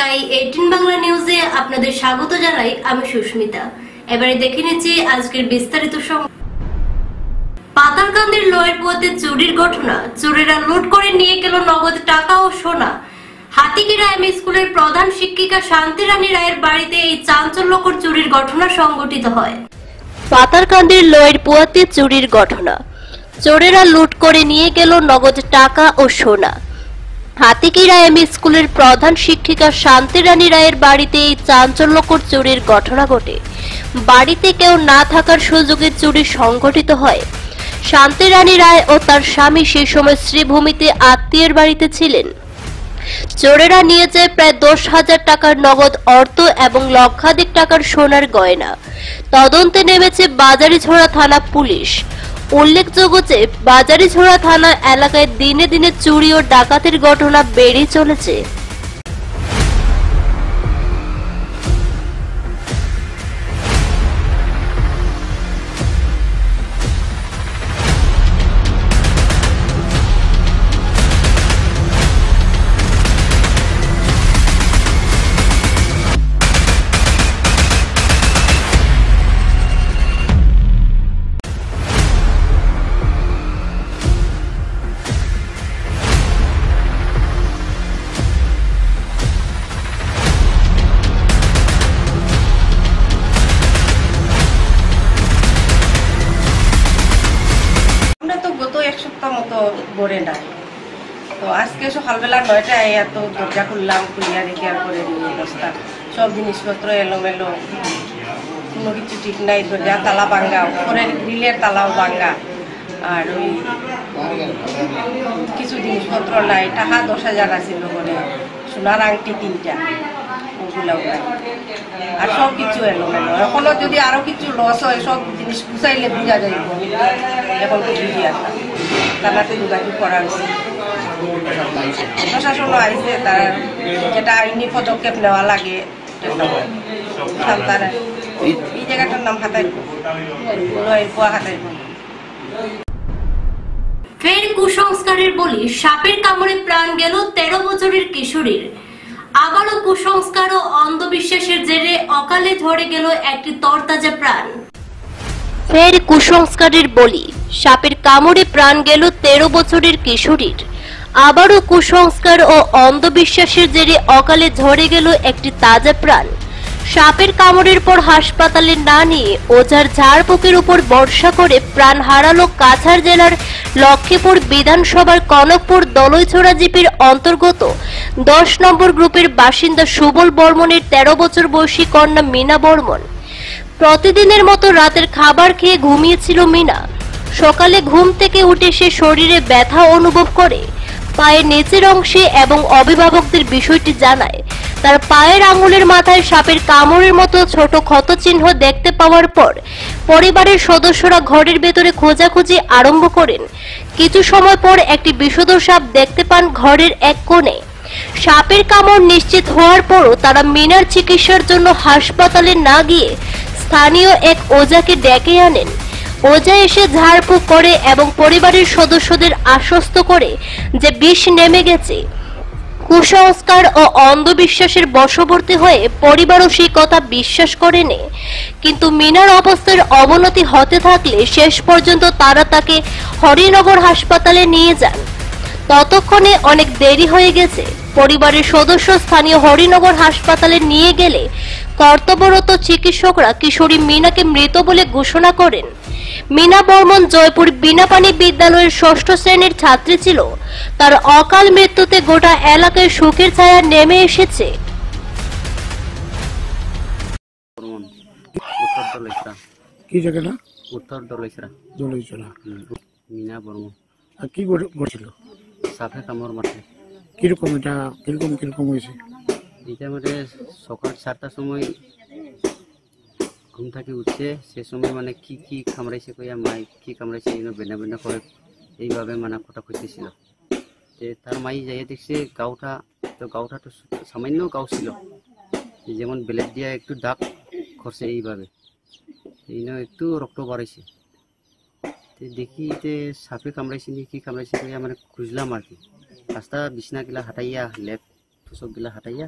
Sky 18 Bangla নিউজে আপনাদের স্বাগত জানাই। আমি সুস্মিতা। এবারে দেখে নিচ্ছি আজকের বিস্তারিত সংবাদ। পাতারকান্দির লয়েরপুয়াতে চুরির ঘটনা। চোরেরা লুট করে নিয়ে গেল নগদ টাকা ও সোনা। হাতিগিরা এম স্কুলের প্রধান শিক্ষিকা শান্তি রানী রায়ের বাড়িতে এই চাঞ্চল্যকর চুরির ঘটনা সংঘটিত হয়। পাতারকান্দির লয়েরপুয়াতে চুরির ঘটনা। চোরেরা লুট করে নিয়ে গেল নগদ টাকা ও সোনা। হাতিগিরা এম স্কুলের প্রধান শিক্ষিকা শান্তি রানী রায়ের বাড়িতে এই চাঞ্চল্যকর চুরির ঘটনা ঘটে। বাড়িতে কেউ না থাকার সুযোগে চুরি সংঘটিত হয়। শান্তি রানী রায় ও তার স্বামী সেই সময় শ্রীভূমিতে আত্মীয়ের বাড়িতে ছিলেন। চোরেরা নিয়ে যায় প্রায় 10,000 টাকার নগদ অর্থ এবং লক্ষাধিক টাকার সোনার গয়না। তদন্তে নেমেছে বাজারিঝোড়া থানা পুলিশ। উল্লেখযোগ্য যে বাজারিঝোড়া থানা এলাকায় দিনে দিনে চুরি ও ডাকাতির ঘটনা বেড়ে চলেছে। গড়ে নাই তো আজকে সকালবেলা 9টায় এত দরজা খুললাম, খুলিয়া দেখি আর করে নিয়ে অবস্থা সব জিনিসপত্র এলোমেলো, কোনো কিছু ঠিক নাই। দরজা তালা ভাঙ্গা, উপরের গ্রিলের তালাও ভাঙ্গা, আর ওই কিছু জিনিসপত্র নাই। টাকা 10,000 আছিল করে, সোনার আংটি 3টা, ওগুলাও নাই, আর সব কিছু এলোমেলো। এখনো যদি আরো কিছু লস হয় সব জিনিস গুছাইলে বোঝা যাইব। এখন তো বুঝি আর থানাতে যোগাযোগ করা হয়েছে, প্রশাসনও আইসে, তার যেটা আইনি পদক্ষেপ নেওয়া লাগে। এই জায়গাটার নাম হাতাইপুর। ফের কুসংস্কারের বলি, সাপের কামড়ে প্রাণ গেল 13 বছরের কিশোরীর। আবারও কুসংস্কার ও অন্ধবিশ্বাসের জেরে অকালে ঝরে গেল একটি তরতাজা প্রাণ। ফের কুসংস্কারের বলি, সাপের কামড়ে প্রাণ গেল 13 বছরের কিশোরীর। আবারও কুসংস্কার ও অন্ধবিশ্বাসের জেরে অকালে ঝরে গেল একটি তাজা প্রাণ। সাপের কামড়ের পর হাসপাতালে না নিয়ে ওঝার ঝাড়ফুঁকের উপর ভরসা করে প্রাণ হারালো কাছাড় জেলার লক্ষ্মীপুর বিধানসভার কনকপুর দলইছড়া জিপির অন্তর্গত 10 নম্বর গ্রুপের বাসিন্দা সুবল বর্মনের 13 বছর বয়সী কন্যা মিনা বর্মন। প্রতিদিনের মতো রাতের খাবার খেয়ে ঘুমিয়েছিল মিনা। সকালে ঘুম থেকে উঠে সে শরীরে ব্যথা অনুভব করে। পায়ের নিচের অংশে এবং অভিভাবকদের বিষয়টি জানায়। তার পায়ের আঙুলের মাথায় সাপের কামড়ের মতো ছোট ক্ষত চিহ্ন দেখতে পাওয়ার পর পরিবারের সদস্যরা ঘরের ভেতরে খোঁজাখুঁজি আরম্ভ করেন। কিছু সময় পর একটি বিষধর সাপ দেখতে পান ঘরের এক কোণে। সাপের কামড় নিশ্চিত হওয়ার পরও তারা মিনার চিকিৎসার জন্য হাসপাতালে না গিয়ে স্থানীয় এক ওঝাকে ডেকে আনেন। ওঝা এসে ঝাড়ফুঁক করে এবং পরিবারের সদস্যদের আশ্বস্ত করে যে বিষ নেমে গেছে। কুসংস্কার ও অন্ধবিশ্বাসের বশবর্তী হয়ে পরিবারও সেই কথা বিশ্বাস করেনি। কিন্তু মিনার অবস্থার অবনতি হতে থাকলে শেষ পর্যন্ত তারা তাকে হরিনগর হাসপাতালে নিয়ে যান। ততক্ষণে অনেক দেরি হয়ে গেছে। পরিবারের সদস্য স্থানীয় হরিনগর হাসপাতালে নিয়ে গেলে কর্তব্যরত চিকিৎসকরা কিশোরী মিনাকে মৃত বলে ঘোষণা করেন। মিনা বর্মন জয়পুর বিনাপানি বিদ্যালয়ের 6ষ্ঠ শ্রেণীর ছাত্রী ছিল। তার অকাল মৃত্যুতে গোটা এলাকায় শোকের ছায়া নেমে এসেছে। কি জায়গাটা? উত্তর দলইছড়া। মিনা বর্মন। আর কি ঘটেছিল? সাপে কামড় মারছে। কিরকম এটা কিরকম হয়েছে? এটা মানে সকাল 7টার সময় ঘুম থেকে উঠছে, সে সময় মানে কি কামড়াইছে কইয়া মাই কি কামড়াইছে বেনা বেনা করে এইভাবে মানে কথা খুঁজতেছিল। তার মাই যাইয়া দেখছে গাউটা তো সামান্য গাউ ছিল, যেমন ব্লেড দিয়া একটু দাগ করছে এইভাবে, একটু রক্ত বাড়াইছে। দেখি যে সাপে কামড়াইছে নি কি কামড়াইছে মানে খুঁজলাম আর কি। রাস্তা বিছনা গিলা হাঁটাইয়া লেপ সব গিলা হাঁটাইয়া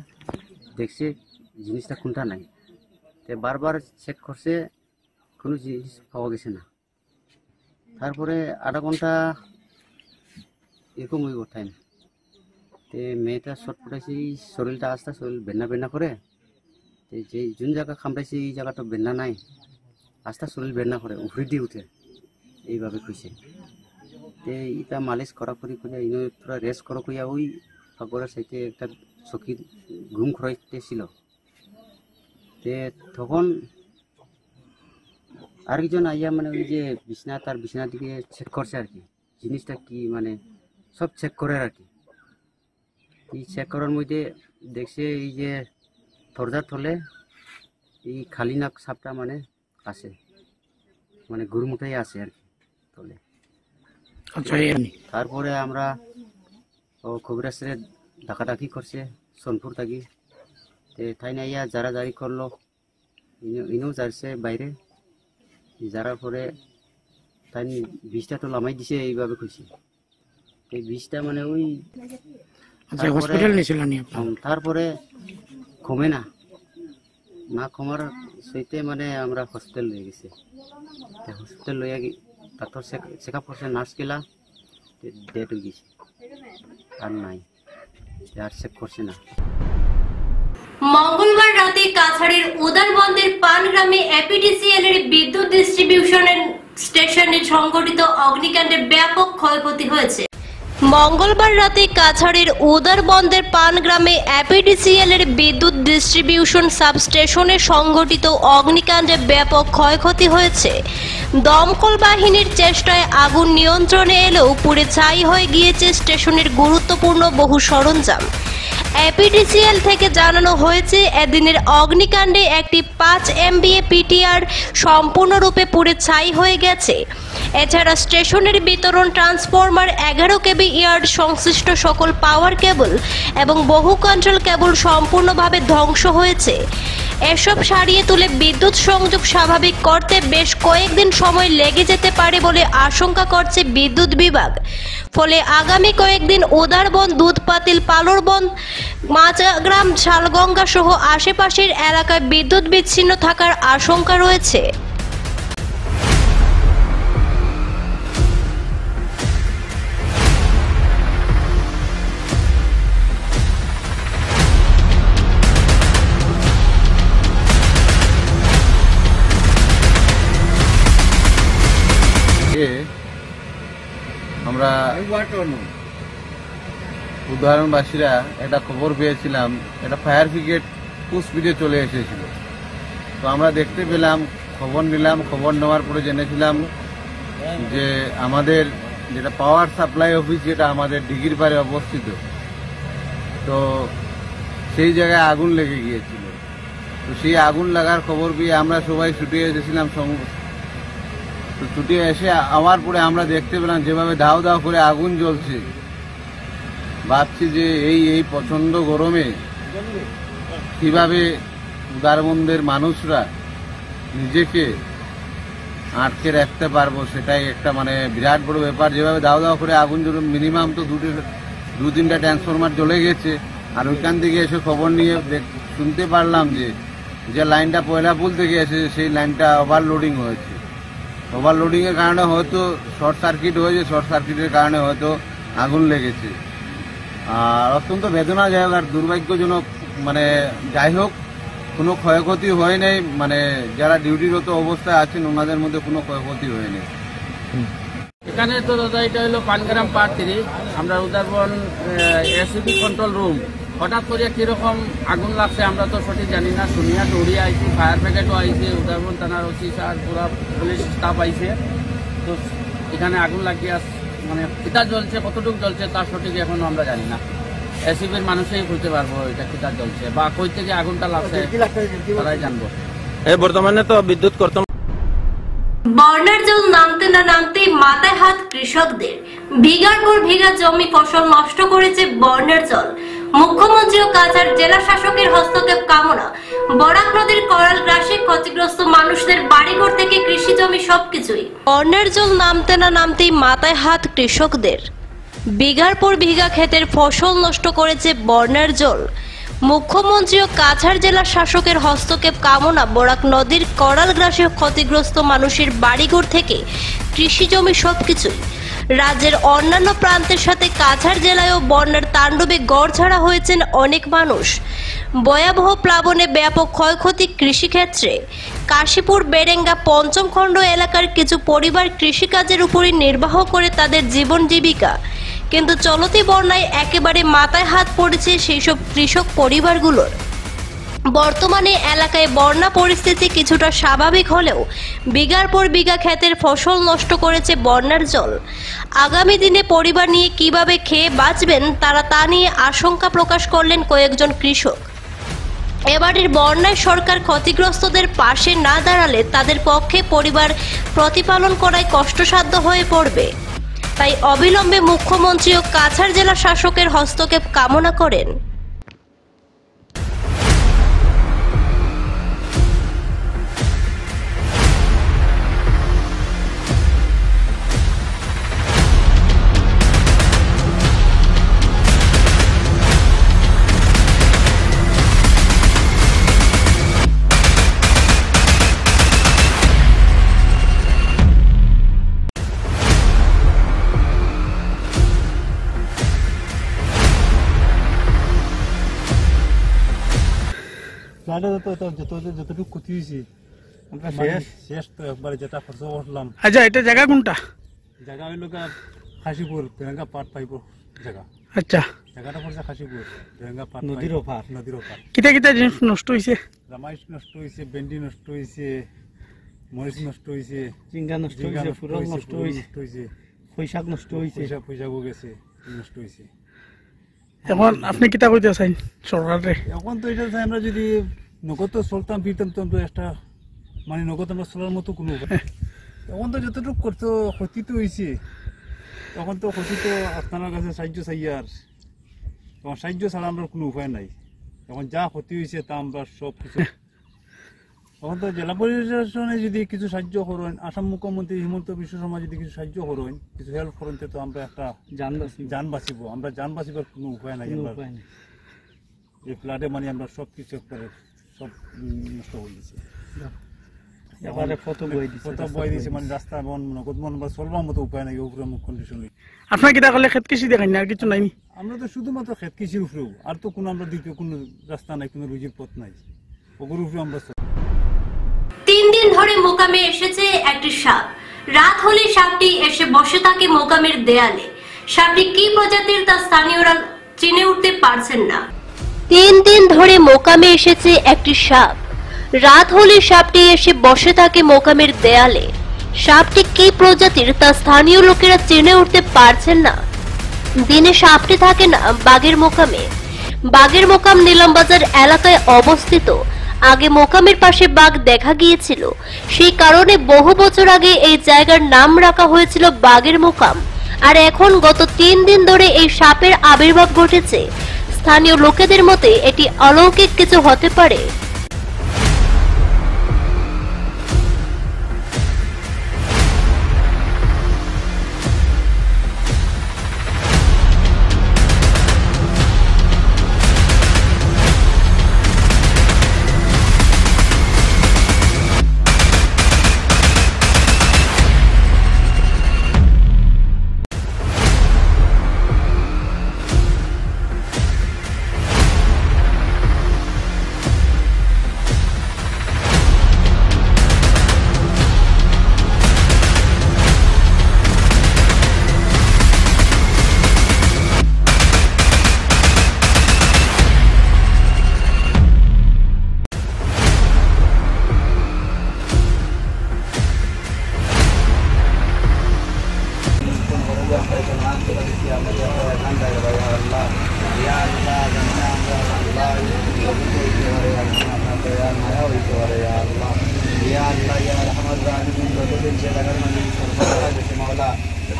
দেখছে জিনিসটা কোনটা নাই। তো বারবার চেক করছে, কোনো জিনিস পাওয়া গেছে না। তারপরে আধা ঘন্টা এরকম হইব টাইম। তো মেয়েটা শর্ট পড়াইছে, শরীরটা আস্তে শরীর বেন্না বেন্না করে। তো যে যোন জায়গা খামড়াইছে এই জায়গাটা বেন্না নাই, আস্তে শরীর বেন্না করে উফরি দিয়ে উঠে এইভাবে খুঁজছে। তো এটা মালিশ করা করি পুরা রেস্ট করা করিয়া ওই ফাগরের সাইডে একটা চকির ঘুম খরাইতেছিল। তখন আরেকজন আইয়া মানে ওই যে বিছনা তার বিছনার দিকে চেক করছে আর কি, জিনিসটা কি মানে সব চেক করে আর কি। এই চেক করার মধ্যে দেখছে এই যে দরজার তলে এই খালি নাক সাপটা মানে আছে, মানে গুরুমুটাই আছে আর কি তলে। আচ্ছা, তারপরে আমরা খবর আসছে ডাকাডাকি করছে সোনপুর থাকি। তাই না ইয়া যারা জারি করলো, ইনো যাচ্ছে বাইরে, যারার পরে তাই বিষটা তো লামাই দিছে এইভাবে খুশি। এই বিষটা মানে ওই হসপিটাল নিয়েছিলেন? তারপরে কমে না কমার সইতে মানে আমরা হসপিটাল লয়ে গেছি। হসপিটাল লইয়া ডাক্তার চেক আপ করছে, নার্স গেলা, ডেট হয়ে গেছে, আর নাই, আর চেক করছে না। মঙ্গলবার রাতে কাছাড়ের উদারবন্দের পানগ্রামে এপিডিসিএল এর বিদ্যুৎ ডিস্ট্রিবিউশন স্টেশনে সংঘটিত অগ্নিকাণ্ডে ব্যাপক ক্ষয়ক্ষতি হয়েছে। মঙ্গলবার রাতে কাছাড়ের উদারবন্দের পানগ্রামে এপিডিসিএল এর বিদ্যুৎ ডিস্ট্রিবিউশন সাবস্টেশনে সংঘটিত অগ্নিকাণ্ডে ব্যাপক ক্ষয়ক্ষতি হয়েছে। দমকল বাহিনীর চেষ্টায় আগুন নিয়ন্ত্রণে এলেও পুড়ে ছাই হয়ে গিয়েছে স্টেশনের গুরুত্বপূর্ণ বহু সরঞ্জাম। এপিডিসিএল থেকে জানানো হয়েছে, এদিনের অগ্নিকাণ্ডে একটি 5 MVA পিটিআর সম্পূর্ণরূপে পুড়ে ছাই হয়ে গেছে। এছাড়া স্টেশনের বিতরণ ট্রান্সফরমার, 11 কেবি ইয়ার্ড সংশ্লিষ্ট সকল পাওয়ার কেবল এবং বহু কন্ট্রোল কেবল সম্পূর্ণভাবে ধ্বংস হয়েছে। এসব সারিয়ে তুলে বিদ্যুৎ সংযোগ স্বাভাবিক করতে বেশ কয়েকদিন সময় লেগে যেতে পারে বলে আশঙ্কা করছে বিদ্যুৎ বিভাগ। ফলে আগামী কয়েকদিন উদারবন, দুধপাতিল, পালরবন, মাচাগ্রাম, শালগঙ্গা সহ আশেপাশের এলাকায় বিদ্যুৎ বিচ্ছিন্ন থাকার আশঙ্কা রয়েছে। আমরা উদাহরণবাসীরা একটা খবর পেয়েছিলাম, একটা ফায়ার ব্রিগেড খুব স্পিডে চলে এসেছিল। তো আমরা দেখতে পেলাম, খবর নিলাম, খবর নেওয়ার পরে জেনেছিলাম যে আমাদের যেটা পাওয়ার সাপ্লাই অফিস, যেটা আমাদের দিঘির পাড়ে অবস্থিত, তো সেই জায়গায় আগুন লেগে গিয়েছিল। তো সেই আগুন লাগার খবর পেয়ে আমরা সবাই ছুটে এসেছিলাম। তো ছুটে এসে আমার পরে আমরা দেখতে পেলাম যেভাবে দাও দাও করে আগুন জ্বলছে। ভাবছি যে এই প্রচন্ড গরমে কিভাবে উদারবন্দের মানুষরা নিজেকে আটকে রাখতে পারবো, সেটাই একটা মানে বিরাট বড় ব্যাপার। যেভাবে দাও দাও করে আগুন জ্বলে, মিনিমাম তো 2-3টা ট্রান্সফরমার জ্বলে গেছে। আর ওইখান থেকে এসে খবর নিয়ে শুনতে পারলাম যে লাইনটা পয়লাপুল থেকে এসেছে, সেই লাইনটা ওভারলোডিং হয়েছে। ওভারলোডিংয়ের কারণে হয়তো শর্ট সার্কিট হয়েছে, শর্ট সার্কিটের কারণে হয়তো আগুন লেগেছে। আর অত্যন্ত বেদনাদায়ক আর দুর্ভাগ্যজনক, মানে যাই হোক কোনো ক্ষয়ক্ষতি হয় নাই, মানে যারা ডিউটিরত অবস্থায় আছেন ওনাদের মধ্যে কোনো ক্ষয়ক্ষতি হয়নি। এখানে তো দাদা এটা হলো পানগ্রাম পার্ট 3, আমরা উদারবন এসিবি কন্ট্রোল রুম। হঠাৎ করে কিরকম আগুন লাগছে আমরা তো সঠিক জানি না। শুনিয়া দৌড়িয়ে আইছি, ফায়ার ব্রিগেডও আইছে, উদারবন থানার ওসি স্যার, পুরা পুলিশ স্টাফ আইছে। তো এখানে আগুন লাগিয়ে মানে কিতা জ্বলছে, কতটুকু জ্বলছে তার সঠিক এখনো আমরা জানি না। এসিবির মানুষই বলতে পারবো এটা কিতা জ্বলছে বা কই থেকে আগুনটা লাগছে, তারাই জানবো। বর্তমানে তো বিদ্যুৎ কর্তন। বন্যার জল নামতে না নামতেই মাথায় হাত কৃষকদের। বিঘার পর বিঘা জমি ফসল নষ্ট করেছে বন্যার জল। মুখ্যমন্ত্রী ও কাছাড় জেলা শাসকের হস্তক্ষেপ কামনা। বরাক নদীর করাল গ্রাসে ক্ষতিগ্রস্ত মানুষদের বাড়িঘর থেকে কৃষি জমি সবকিছুই। বন্যার জল নামতে না নামতেই মাথায় হাত কৃষকদের। বিঘার পর বিঘা ক্ষেতের ফসল নষ্ট করেছে বন্যার জল। মুখ্যমন্ত্রী ও কাছাড় জেলা শাসকের হস্তক্ষেপ কামনা বরাক নদীর করালগ্রাসে ক্ষতিগ্রস্ত মানুষের বাড়িঘর থেকে কৃষি জমি সবকিছুই। রাজ্যের অন্যান্য প্রান্তের সাথে কাছাড় জেলায়ও বন্যার তাণ্ডবে গড়ছাড়া হয়েছেন অনেক মানুষ। ভয়াবহ প্লাবনে ব্যাপক ক্ষয়ক্ষতি কৃষিক্ষেত্রে। কাশীপুর বেরেঙ্গা পঞ্চম খণ্ড এলাকার কিছু পরিবার কৃষিকাজের উপরই নির্বাহ করে তাদের জীবন জীবিকা, কিন্তু চলতি বন্যায় একেবারে মাথায় হাত পড়েছে সেই সব কৃষক পরিবারগুলোর। বর্তমানে এলাকায় বন্যা পরিস্থিতি কিছুটা স্বাভাবিক হলেও বিঘার পর বিঘা ক্ষেতের ফসল নষ্ট করেছে বন্যার জল। আগামী দিনে পরিবার নিয়ে কিভাবে খেয়ে বাঁচবেন তারা তা নিয়ে আশঙ্কা প্রকাশ করলেন কয়েকজন কৃষক। এবারের বন্যায় সরকার ক্ষতিগ্রস্তদের পাশে না দাঁড়ালে তাদের পক্ষে পরিবার প্রতিপালন করাই কষ্টসাধ্য হয়ে পড়বে। তাই অবিলম্বে মুখ্যমন্ত্রী ও কাছাড় জেলা শাসকের হস্তক্ষেপ কামনা করেন। যতটুকু ক্ষতি হয়েছে শেষ তো একবারে যেটা খরচ করলাম। আচ্ছা, এটা জায়গা কোনটা? জায়গা হইল খাসিপুর বেরেঙ্গা পাট পাইব জায়গা। আচ্ছা, জায়গাটা পড়ছে খাসিপুর বেরেঙ্গা পাট নদীর ওপার। কিতা কিতা জিনিস নষ্ট হয়েছে? রামাইশ নষ্ট হয়েছে, ভেন্ডি নষ্ট হয়েছে, মরিচ নষ্ট হয়েছে, চিংড়া নষ্ট হয়েছে, ফুরল নষ্ট হয়েছে, পয়সাক নষ্ট হয়েছে, পয়সাও গেছে, নষ্ট হয়েছে। এখন আপনি কিতা কইতে চান সরকারে? এখন তো এটা আমরা যদি নগদ তো চলতাম ফিরতাম তো আমরা একটা মানে নগদ আমরা চলার মতো কোনো এখন তো যতটুকু করতো ক্ষতি তো হয়েছে। তখন তো ক্ষতি তো আপনার কাছে সাহায্য চাই, আর তখন সাহায্য ছাড়া আমরা কোনো উপায় নাই। এখন যা ক্ষতি হয়েছে তা আমরা সব কিছু তখন তো জেলা প্রশাসনে যদি কিছু সাহায্য করেন, আসাম মুখ্যমন্ত্রী হিমন্ত বিশ্ব শর্মা যদি কিছু সাহায্য করেন, কিছু হেল্প করেন, তো আমরা একটা যান বাঁচিব। আমরা যান বাঁচিবার কোনো উপায় নাই। এই ফ্লাডে মানে আমরা সব কিছু সব নষ্ট হয়ে গেছে। বই দিয়েছে মানে রাস্তা নগদ আমরা চলবার মতো উপায় নাই। উপরে কন্ডিশন আপনার কিতা করলে ক্ষেত কৃষি দেখান না, আর কিছু নাই? আমরা তো শুধুমাত্র ক্ষেত কৃষির উপরেও, আর তো কোনো আমরা দ্বিতীয় কোনো রাস্তা নাই, কোনো রুজির পথ নাই। ওগুলোর উপরে আমরা 3 দিন ধরে মোকামে এসেছে একটি সাপ। রাত হলে সাপটি এসে বসে থাকে মোকামের দেয়ালে। সাপটি কি প্রজাতির তা স্থানীয়রা চিনে উঠতে পারছেন না। 3 দিন ধরে মোকামে এসেছে একটি সাপ। রাত হলে সাপটি এসে বসে থাকে মোকামের দেয়ালে। সাপটি কি প্রজাতির তা স্থানীয় লোকেরা চিনে উঠতে পারছেন না। দিনে সাপটি থাকে না বাগের মোকামে। বাগের মোকাম নিলামবাজার এলাকায় অবস্থিত। আগে মোকামের পাশে বাঘ দেখা গিয়েছিল, সেই কারণে বহু বছর আগে এই জায়গার নাম রাখা হয়েছিল বাগের মোকাম। আর এখন গত 3 দিন ধরে এই সাপের আবির্ভাব ঘটেছে। স্থানীয় লোকেদের মতে এটি অলৌকিক কিছু হতে পারে।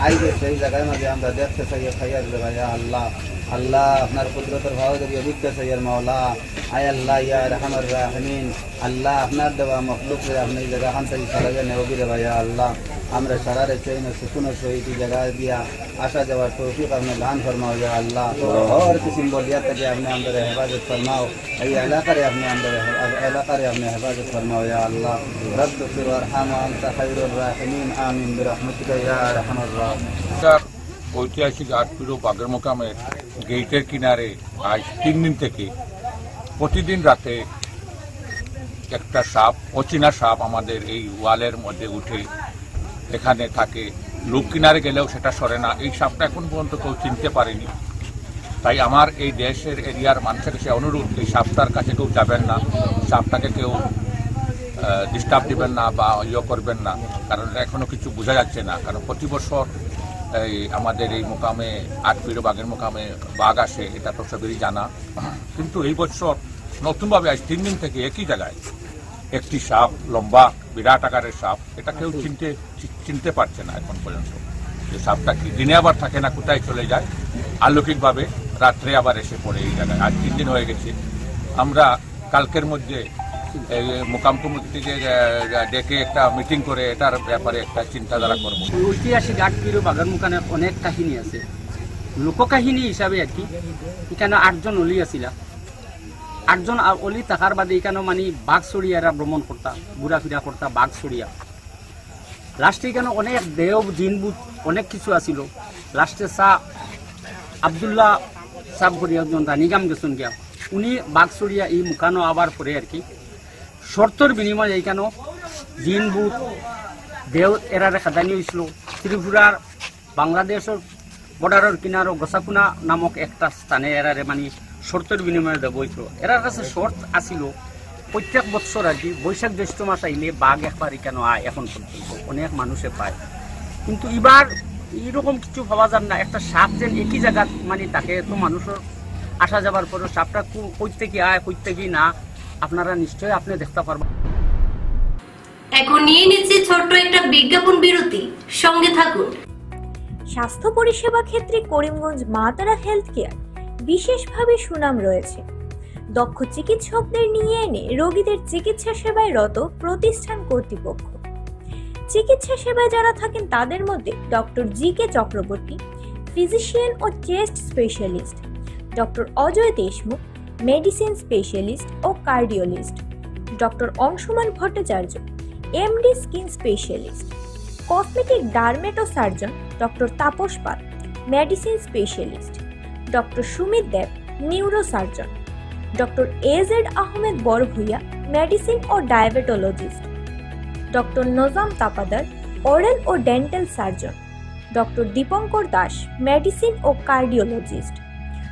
आई के सही जगह में हम देखते सही खैर लगा या अल्लाह আল্লাহ আপনার কুদরতের ভাও দেখি অভিজ্ঞ সৈয়ার মাওলা আয় আল্লাহ ইয়া রহমান রাহমিন আল্লাহ আপনার দেওয়া মখলুকরে আপনি জায়গা খান থেকে সারাবে নেবি রে ভাইয়া আল্লাহ আমরা সারারে চাইন সুকুন সহিত জায়গা দিয়া আসা যাওয়ার তৌফিক আপনি দান ফরমাও ইয়া আল্লাহ और किस्म बोलिया तक आपने अंदर हिफाजत फरमाओ ये इलाका आपने अंदर इलाका आपने हिफाजत फरमाओ या अल्लाह रब फिर वरहम अंत खैरुर राहिमीन आमीन बिरहमतिका या अरहमर राहिमीन। ঐতিহাসিক আটপিরো বাগের মোকামের গেটের কিনারে আজ 3 দিন থেকে প্রতিদিন রাতে একটা সাপ, অচেনা সাপ আমাদের এই ওয়ালের মধ্যে উঠে এখানে থাকে। লোক কিনারে গেলেও সেটা সরে না। এই সাপটা এখন পর্যন্ত কেউ চিনতে পারেনি। তাই আমার এই দেশের এরিয়ার মানুষের কাছে অনুরোধ, এই সাপটার কাছে কেউ যাবেন না, সাপটাকে কেউ ডিস্টার্ব দিবেন না বা করবেন না, কারণ এখনো কিছু বোঝা যাচ্ছে না। কারণ প্রতি বছর এই আমাদের এই মোকামে আটপিরো বাঘের মোকামে বাঘ আসে, এটা তো সবেরই জানা। কিন্তু এই বছর নতুনভাবে আজ 3 দিন থেকে একই জায়গায় একটি সাপ, লম্বা বিরাট আকারের সাপ, এটা কেউ চিনতে পারছে না এখন পর্যন্ত। এই সাপটা কি দিনে আবার থাকে না, কোথায় চলে যায়, অলৌকিকভাবে রাত্রে আবার এসে পড়ে এই জায়গায়। আজ 3 দিন হয়ে গেছে। আমরা কালকের মধ্যে মোকাম কমিটিকে ডেকে একটা মিটিং করে এটার ব্যাপারে একটা চিন্তাধারা করব। ঐতিহাসিক আটপিরো বাঘের মোকামে অনেক কাহিনী আছে, লোককাহিনী হিসাবে আর কি। এখানে 8 জন অলি আসিলা, 8 জন অলি থাকার বাদে এখানে মানে বাঘ চড়িয়ারা ভ্রমণ করতা, ঘোরাফেরা করতা বাঘ চড়িয়া। লাস্টে এখানে অনেক দেহ জিনবুত অনেক কিছু আসিল। লাস্টে শাহ আবদুল্লাহ সাহেব করিয়া একজন রানিগাম গেছেন গিয়া, উনি বাঘ চড়িয়া এই মুখানো আবার পরে আর কি শর্তর বিনিময়ে এইখানে জিনবুত দেহ এরারে খাদানি হয়েছিল। ত্রিপুরার বাংলাদেশের বর্ডারের কিনারো গোসাকুনা নামক একটা স্থানে এরারে মানে শর্তের বিনিময়ে দেব হয়েছিল। এরার কাছে শর্ত আসিল প্রত্যেক বছর আর কি বৈশাখ জ্যৈষ্ঠ মাস আইলে বাঘ একবার এখানে আয়, এখন পর্যন্ত অনেক মানুষে পায়। কিন্তু এবার এইরকম কিছু পাওয়া যান না। একটা সাপ যেন একই জায়গা মানে তাকে তো মানুষের আসা যাবার পরে সাপটা কই থেকে আয় কই থেকে না আপনারা নিশ্চয়ই আপনি দেখতে পারবেন। এখন নিয়ে নিচ্ছি ছোট্ট একটা বিজ্ঞাপন বিরতি, সঙ্গে থাকুন। স্বাস্থ্য পরিষেবা ক্ষেত্রে করিমগঞ্জ মা তারা হেলথ কেয়ার বিশেষভাবে সুনাম রয়েছে। দক্ষ চিকিৎসকদের নিয়ে এনে রোগীদের চিকিৎসা সেবায় রত প্রতিষ্ঠান কর্তৃপক্ষ। চিকিৎসা সেবায় যারা থাকেন তাদের মধ্যে ডক্টর জি.কে. চক্রবর্তী, ফিজিশিয়ান ও chest specialist, doctor Ajay Deshmukh, medicine specialist ও cardiologist, doctor Anshuman Bhattacharya, MD skin specialist, cosmetic dermato surgeon doctor Tapas Pal, medicine specialist, doctor Sumit Deb, neuro surgeon, doctor A Z Ahmed Barbhuiya, medicine ও diabetologist, doctor Najam Tapadar, oral ও dental surgeon, doctor Dipankar Das, medicine ও cardiologist,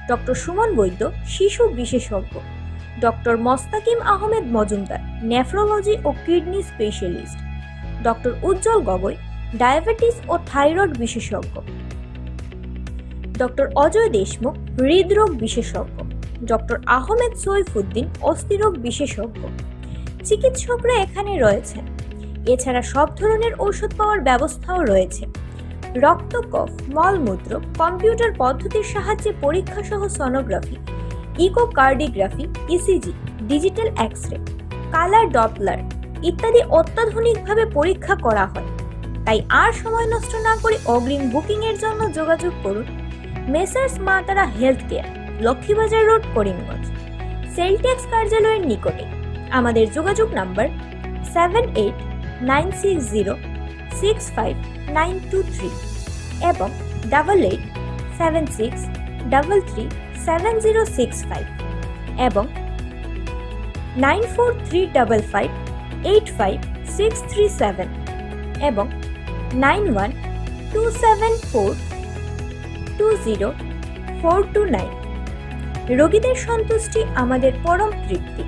doctor Suman Baidya, শিশু বিশেষজ্ঞ, doctor Mostakim Ahmed Majumder, nephrology ও kidney specialist, doctor উজ্জ্বল Gogoi, diabetes ও thyroid বিশেষজ্ঞ, doctor Ajay Deshmukh, হৃদরোগ বিশেষজ্ঞ, doctor Ahmed Saifuddin, অস্থিরোগ বিশেষজ্ঞ। চিকিৎসকরা এখানে রয়েছেন। এছাড়া সব ধরনের ঔষধ পাওয়ার ব্যবস্থাও রয়েছে। রক্ত, কফ, মলমূত্র, কম্পিউটার পদ্ধতির সাহায্যে পরীক্ষা সহ sonography, echocardiography, ECG, digital X-ray, colour Doppler ইত্যাদি অত্যাধুনিকভাবে পরীক্ষা করা হয়। তাই আর সময় নষ্ট না করে অগ্রিম বুকিং এর জন্য যোগাযোগ করুন মেসার্স মা তারা health care, Laxmibazar road, Karimganj, sell tax কার্যালয়ের নিকটে। আমাদের যোগাযোগ নাম্বার 7896065923 এবং 8876337065 এবং 9435585637 এবং 9127420429। রোগীদের সন্তুষ্টি আমাদের পরম তৃপ্তি।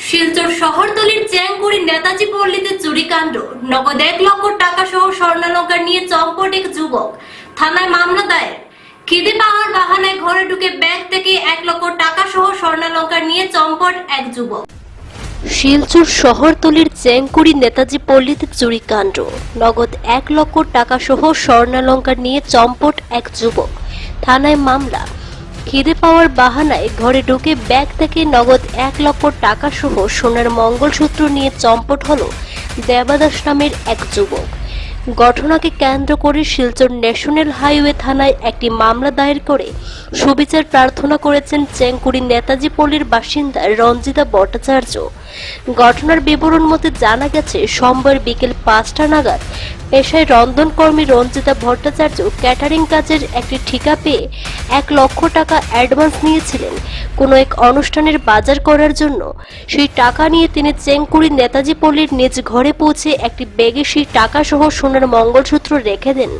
শিলচর শহরতলির চ্যাংকুড়ি নেতাজি পল্লীতে চুরিকাণ্ড, নগদ 1 লক্ষ টাকা সহ স্বর্ণালংকার নিয়ে চম্পট এক যুবক, থানায় মামলা দায়ের। খিদে পাওয়ার বাহানায় ঘরে ঢুকে ব্যাগ থেকে 1 লক্ষ টাকা সহ স্বর্ণালংকার নিয়ে চম্পট এক যুবক। শিলচর শহরতলির চেংকুড়ি নেতাজি পল্লীতে চুরিকাণ্ড, নগদ 1 লক্ষ টাকা সহ স্বর্ণালংকার নিয়ে চম্পট এক যুবক, থানায় মামলা। খিদে পাওয়ার বাহানায় ঘরে ঢুকে ব্যাগ থেকে নগদ 1 লক্ষ টাকা সহ সোনার মঙ্গলসূত্র নিয়ে চম্পট হল দেবাদাস নামের এক যুবক। ঘটনাকে কেন্দ্র করে শিলচর ন্যাশনাল হাইওয়ে থানায় একটি মামলা দায়ের করে সুবিচার প্রার্থনা করেছেন চেংকুড়ি নেতাজি পল্লীর বাসিন্দা রঞ্জিতা ভট্টাচার্য। ঘটনার বিবরণ মতে জানা গেছে, সোমবার বিকেল 5টা নাগাদ পেশায় রন্ধনকর্মী রঞ্জিতা ভট্টাচার্য ক্যাটারিং কাজের একটি ঠিকা পেয়ে 1 লক্ষ টাকা অ্যাডভান্স নিয়েছিলেন কোনো এক অনুষ্ঠানের বাজার করার জন্য। সেই টাকা নিয়ে তিনি চেংকুড়ি নেতাজি পল্লীর নিজ ঘরে পৌঁছে একটি ব্যাগে সেই টাকা সহ সোনার মঙ্গলসূত্র রেখে দেন।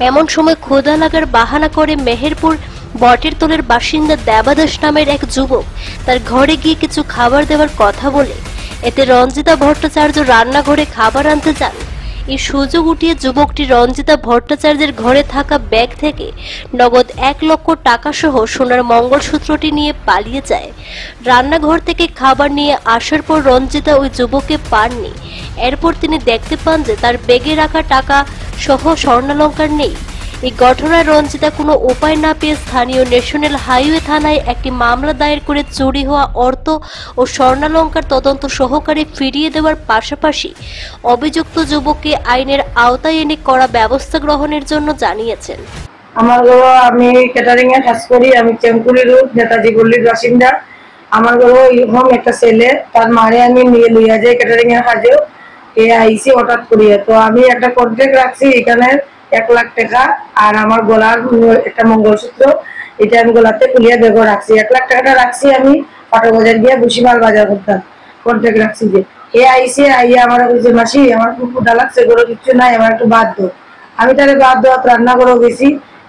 এমন সময় ক্ষুধা লাগার বাহানা করে মেহেরপুর বটের তলের বাসিন্দা দেবাদাস নামের এক যুবক তার ঘরে গিয়ে কিছু খাবার দেওয়ার কথা বলে, এতে রঞ্জিতা ভট্টাচার্য রান্নাঘরে খাবার আনতে যান। এই সুযোগ উঠিয়ে যুবকটি রঞ্জিতা ভট্টাচার্যের ঘরে থাকা ব্যাগ থেকে নগদ 1 লক্ষ টাকা সহ সোনার মঙ্গলসূত্রটি নিয়ে পালিয়ে যায়। রান্নাঘর থেকে খাবার নিয়ে আসার পর রঞ্জিতা ওই যুবককে পাননি। এরপর তিনি দেখতে পান যে তার ব্যাগে রাখা টাকা সহ স্বর্ণালংকার নেই। এই ঘটনায় রঞ্জিতা কোনো উপায় না পেয়ে স্থানীয় ন্যাশনাল হাইওয়ে থানায় একটি মামলা দায়ের করে চুরি হওয়া অর্থ ও স্বর্ণালংকার তদন্ত সহকারে ফিরিয়ে দেওয়ার পাশাপাশি অভিযুক্ত যুবককে আইনের আওতায় এনে করা ব্যবস্থা গ্রহণের জন্য জানিয়েছেন। আমার ঘর আমি ক্যাটারিং এ কাজ করি, আমি চেংকুড়ি রোড নেতাজি পল্লীর বাসিন্দা। আমার ঘর এরকম একটা ছেলে, তার মারে আমি নিয়ে লইয়া যাই ক্যাটারিং এর কাজেও, এ আইসি হঠাৎ করিয়া। তো আমি একটা কন্ট্রাক্ট রাখছি এখানে 1 লাখ টাকা, আর আমার গলার একটা মঙ্গলসূত্র, এটা আমি গলাতে খুলিয়া বেগও রাখছি। 1 লাখ টাকাটা রাখছি আমি পাটবাজার গিয়া ভুসিমাল বাজার করতাম, কন্ট্রাক্ট রাখছি যে। এ আইসি আইয়া আমার বলছে, মাসি আমার খুব ক্ষুধা লাগছে, ঘরে কিছু নাই, আমার একটু ভাত দাও। আমি তাহলে ভাত দেওয়া রান্না করে গেছি।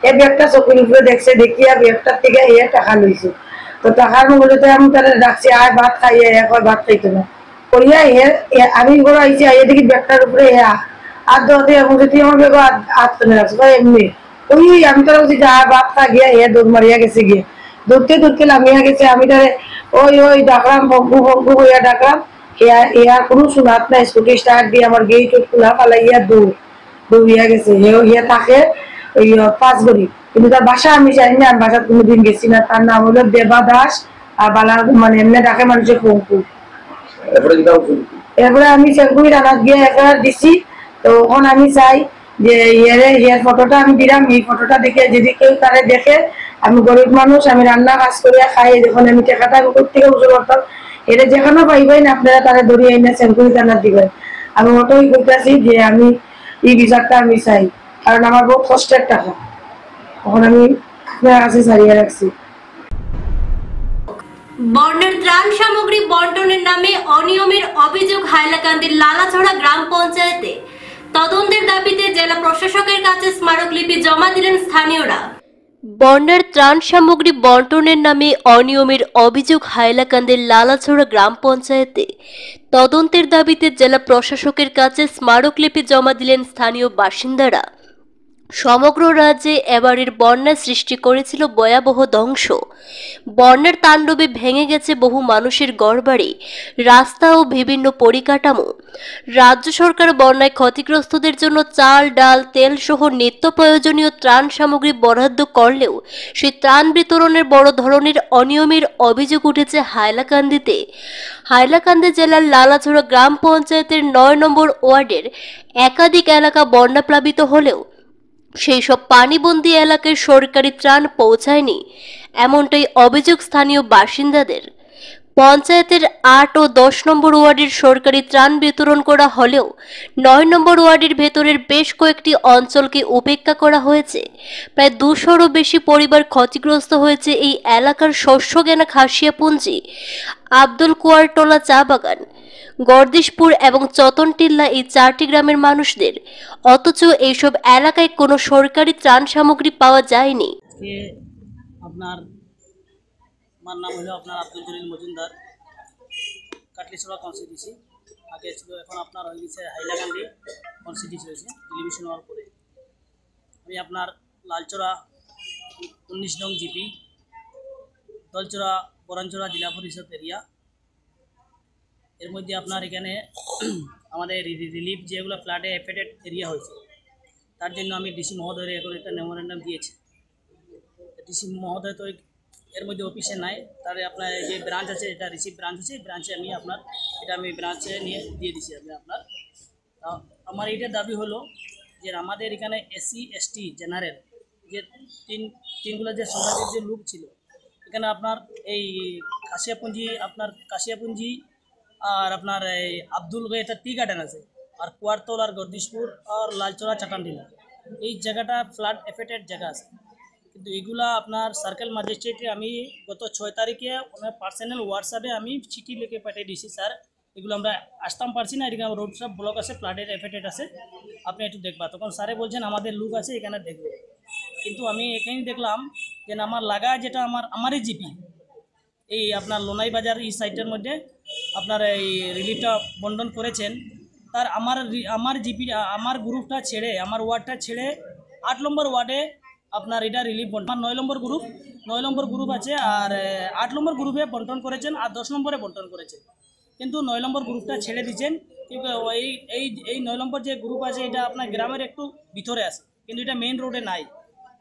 এই ব্যাগটা চোখের উপরে দেখছে, দেখিয়া ব্যাগটার থেকে এ টাকা লইছে। তো টাকার মূল্যতে আমি তাহলে রাখছি, আয় ভাত খাইয়া একবার ভাত খাইতো না করিয়া আমি ঘরে আইসি, আইয়া দেখি ব্যাগটার উপরে আর দোতে এমন যদি আমার বেগো আটনে রাখছে এমনি। ওই আমি তারা বলছি যা ভাত খা গিয়া দৌড় মারিয়া গেছে, গিয়ে দৌড়তে নামিয়া গেছে। আমি তারে ওই ডাকলাম, ভঙ্গু হইয়া ডাকলাম, আর কোনো শোনাত নাই। স্কুটি স্টার্ট দিয়ে আমার গেট খোলা ফালাইয়া দৌড়িয়া গেছে। ইয়া থাকে ওই 5 গড়ি, কিন্তু তার বাসা আমি জানি না, আমি বাসা কোনোদিন গেছি না। তার নাম হলো দেবাদাস, আর বালা মানে এমনি ডাকে মানুষের পঙ্কু। এরপরে আমি চেংকুড়ি রানাত গিয়ে একবার দিছি। তো ওখানে আমি চাই যে ইয়ার ফটোটা আমি দিলাম, এই ফটোটা দেখে যদি কেউ তারে দেখে, আমি গরিব মানুষ, আমি রান্না কাজ করিয়া খাই, যখন আমি টাকাটা আমি কোথেকে উজু করতাম, এটা যেখানে পাইবেন আপনারা তারা ধরিয়ে এনে চেংকুড়ি থানার দিবেন। আমি ওটাই বলতেছি যে আমি এই বিচারটা আমি চাই, কারণ আমার বহু কষ্টের টাকা, তখন আমি আপনার কাছে ছাড়িয়ে রাখছি। বন্যার ত্রাণ সামগ্রী বন্টনের নামে অনিয়মের অভিযোগ হাইলাকান্দির লালাছড়া গ্রাম পঞ্চায়েতে। তদন্তের দাবিতে জেলা প্রশাসকের কাছে স্মারকলিপি জমা দিলেন স্থানীয়রা। বন্যার ত্রাণ সামগ্রী বন্টনের নামে অনিয়মের অভিযোগ হাইলাকান্দির লালাছড়া গ্রাম পঞ্চায়েতে। তদন্তের দাবিতে জেলা প্রশাসকের কাছে স্মারকলিপি জমা দিলেন স্থানীয় বাসিন্দারা। সমগ্র রাজ্যে এবারের বন্যা সৃষ্টি করেছিল ভয়াবহ ধ্বংস। বন্যার তাণ্ডবে ভেঙে গেছে বহু মানুষের ঘরবাড়ি, রাস্তা ও বিভিন্ন পরিকাঠামো। রাজ্য সরকার বন্যায় ক্ষতিগ্রস্তদের জন্য চাল, ডাল, তেল সহ নিত্য প্রয়োজনীয় ত্রাণ সামগ্রী বরাদ্দ করলেও সেই ত্রাণ বিতরণের বড় ধরনের অনিয়মের অভিযোগ উঠেছে হাইলাকান্দিতে। হাইলাকান্দি জেলার লালাছড়া গ্রাম পঞ্চায়েতের 9 নম্বর ওয়ার্ডের একাধিক এলাকা বন্যাপ্লাবিত হলেও সেই সব পানিবন্দী এলাকায় সরকারি ত্রাণ পৌঁছায়নি, এমনটাই অভিযোগ স্থানীয় বাসিন্দাদের। পঞ্চায়েতের 8 ও 10 নম্বর ওয়ার্ডের সরকারি ত্রাণ বিতরণ করা হলেও 9 নম্বর ওয়ার্ডের ভেতরের বেশ কয়েকটি অঞ্চলকে উপেক্ষা করা হয়েছে। প্রায় 200রও বেশি পরিবার ক্ষতিগ্রস্ত হয়েছে এই এলাকার শস্যগেনা খাসিয়াপুঞ্জি, আব্দুল কুয়ারটোলা চা বাগান, গর্দিশপুর এবং চতনটিল্লা, এই 4টি গ্রামের মানুষদের। অথচ এইসব এলাকায় কোনো সরকারি ত্রাণ সামগ্রী পাওয়া যায়নি। আপনার আমার নাম হলো আপনার আব্দুল জলিল মজুমদার, কাটলিছড়া কনস্টিটিউন্সি আগে ছিল, এখন আপনার হয়ে গেছে হাইলাকান্দি কনস্টিটিউন্সি হয়েছে টেলিভিশন হওয়ার পরে। আমি আপনার লালচড়া 19 নং জিপি দলচড়া পরাঞ্চড়া জেলা পরিষদ এরিয়া। এর মধ্যে আপনার এখানে আমাদের রিলিফ যেগুলো ফ্লাডে এফেক্টেড এরিয়া হয়েছে তার জন্য আমি ডিসি মহোদয়ের এখন একটা মেমোরেন্ডাম দিয়েছি। ডিসি মহোদয় তো এর মধ্যে অফিসে নাই, তার আপনার যে ব্রাঞ্চ আছে, এটা রিসিভ ব্রাঞ্চ আছে, ব্রাঞ্চে আমি আপনার এটা আমি ব্রাঞ্চে নিয়ে দিয়ে দিচ্ছি। আমি আপনার আমার এইটা দাবি হলো যে আমাদের এখানে এসসি এসটি জেনারেল যে তিনগুলো যে সাংবাদিক যে লোক ছিল এখানে আপনার এই কাশিয়াপুঞ্জি আর আপনার এই আব্দুল গে এটা টি গার্ডেন আছে, আর কুয়ারতল আর গর্দিশপুর আর লালচড়া চাটানডিলা এই জায়গাটা ফ্লাড এফেক্টেড জায়গা আছে। কিন্তু এগুলা আপনার সার্কেল ম্যাজিস্ট্রেটে আমি গত 6 তারিখে ওনার পার্সোনাল হোয়াটসঅ্যাপে আমি চিঠি লিখে পাঠিয়ে দিয়েছি, স্যার এগুলো আমরা আসতাম পারছি না, এদিকে রোড সব ব্লক আছে, ফ্লাডের এফেক্টেড আছে, আপনি একটু দেখবা। তখন স্যারে বলছেন আমাদের লোক আছে এখানে দেখবে। কিন্তু আমি এখানেই দেখলাম যে আমার লাগা যেটা আমারই জিপি এই আপনার লোনাই বাজার এই সাইটের মধ্যে আপনার এই রিলিফটা বন্টন করেছেন, তার আমার জিপি আমার গ্রুপটা ছেড়ে আমার ওয়ার্ডটা ছেড়ে 8 নম্বর ওয়ার্ডে আপনার এটা রিলিফ বন্টন 9 নম্বর গ্রুপ আছে, আর 8 নম্বর গ্রুপে বন্টন করেছেন আর 10 নম্বরে বন্টন করেছেন। কিন্তু 9 নম্বর গ্রুপটা ছেড়ে দিচ্ছেন, কিন্তু এই 9 নম্বর যে গ্রুপ আছে এটা আপনার গ্রামের একটু ভিতরে আছে, কিন্তু এটা মেইন রোডে নাই।